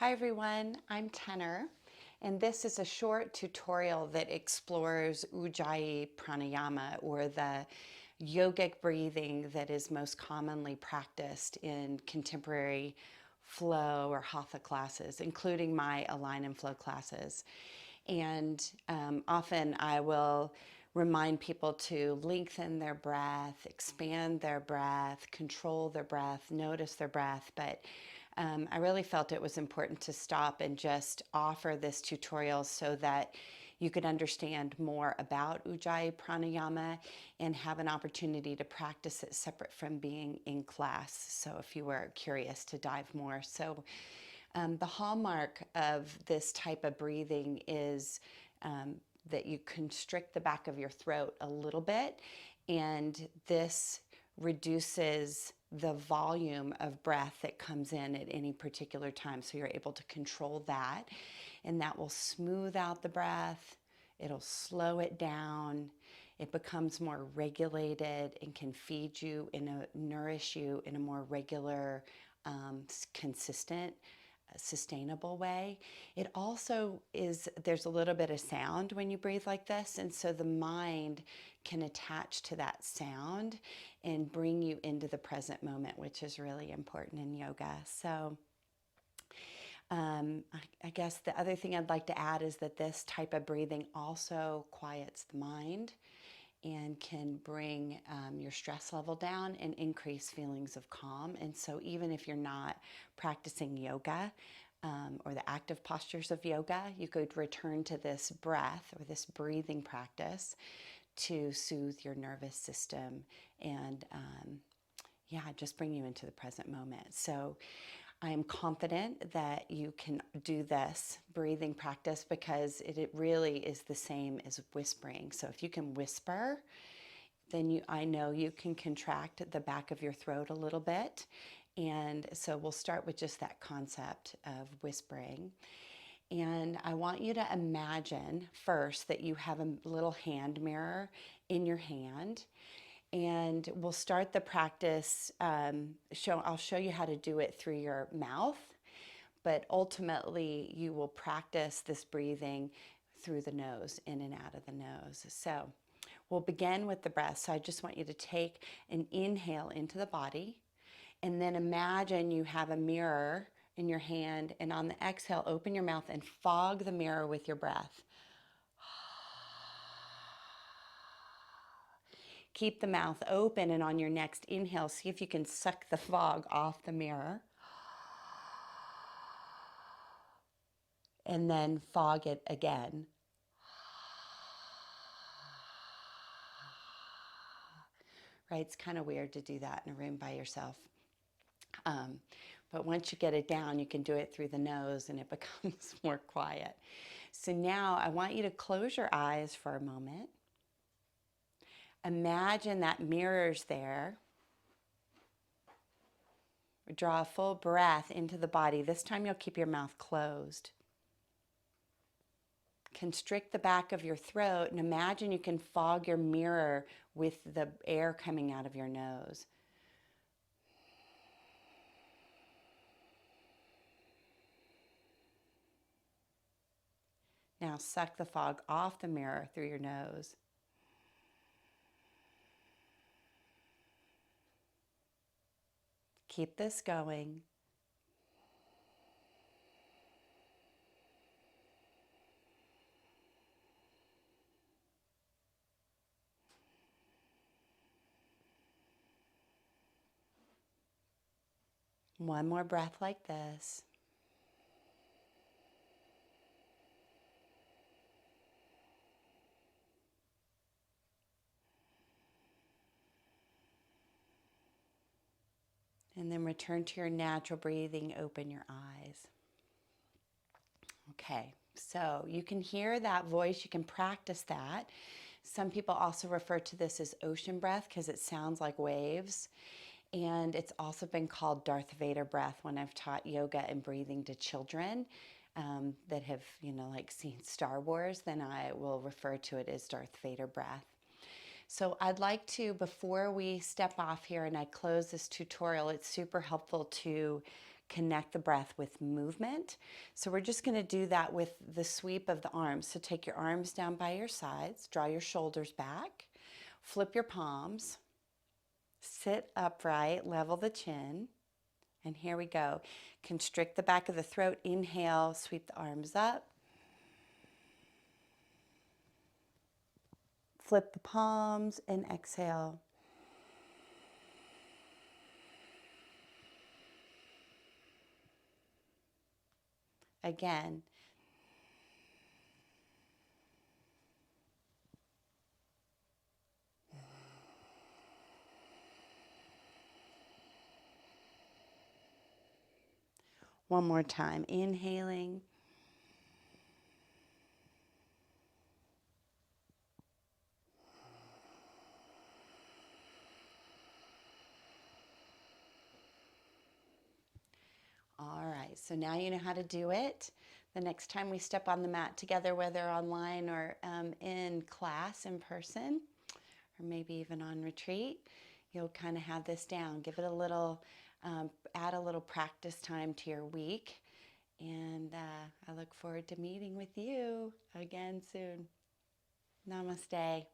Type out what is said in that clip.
Hi everyone, I'm Tenor, and this is a short tutorial that explores Ujjayi pranayama, or the yogic breathing that is most commonly practiced in contemporary flow or hatha classes, including my align and flow classes. And often I will remind people to lengthen their breath, expand their breath, control their breath, notice their breath. But I really felt it was important to stop and just offer this tutorial so that you could understand more about Ujjayi pranayama and have an opportunity to practice it separate from being in class. So if you were curious to dive more. So the hallmark of this type of breathing is that you constrict the back of your throat a little bit, and this reduces the volume of breath that comes in at any particular time. So you're able to control that, and that will smooth out the breath. It'll slow it down. It becomes more regulated and can feed you nourish you in a more regular, consistent, sustainable way. It also is, there's a little bit of sound when you breathe like this, and so the mind can attach to that sound and bring you into the present moment, which is really important in yoga. So I guess the other thing I'd like to add is that this type of breathing also quiets the mind and can bring your stress level down and increase feelings of calm. And so even if you're not practicing yoga or the active postures of yoga, you could return to this breath or this breathing practice to soothe your nervous system and yeah, just bring you into the present moment. So I am confident that you can do this breathing practice because it really is the same as whispering. So if you can whisper, then I know you can contract the back of your throat a little bit. And so we'll start with just that concept of whispering. And I want you to imagine first that you have a little hand mirror in your hand. And we'll start the practice, I'll show you how to do it through your mouth, but ultimately you will practice this breathing through the nose, in and out of the nose. So we'll begin with the breath. So I just want you to take an inhale into the body, and then imagine you have a mirror in your hand, and on the exhale, open your mouth and fog the mirror with your breath. Keep the mouth open, and on your next inhale, see if you can suck the fog off the mirror. And then fog it again. Right? It's kind of weird to do that in a room by yourself. But once you get it down, you can do it through the nose and it becomes more quiet. So now I want you to close your eyes for a moment. Imagine that mirror's there. Draw a full breath into the body. This time you'll keep your mouth closed. Constrict the back of your throat and imagine you can fog your mirror with the air coming out of your nose. Now suck the fog off the mirror through your nose. Keep this going. One more breath like this. And then return to your natural breathing. Open your eyes. Okay, so you can hear that voice. You can practice that. Some people also refer to this as ocean breath because it sounds like waves. And it's also been called Darth Vader breath when I've taught yoga and breathing to children that have, like seen Star Wars. Then I will refer to it as Darth Vader breath. So I'd like to, before we step off here and I close this tutorial, it's super helpful to connect the breath with movement. So we're just going to do that with the sweep of the arms. So take your arms down by your sides, draw your shoulders back, flip your palms, sit upright, level the chin, and here we go. Constrict the back of the throat, inhale, sweep the arms up. Flip the palms and exhale. Again. One more time, inhaling. All right, so now you know how to do it. The next time we step on the mat together, whether online or in class, in person, or maybe even on retreat, you'll kind of have this down. Give it a little, add a little practice time to your week. And I look forward to meeting with you again soon. Namaste.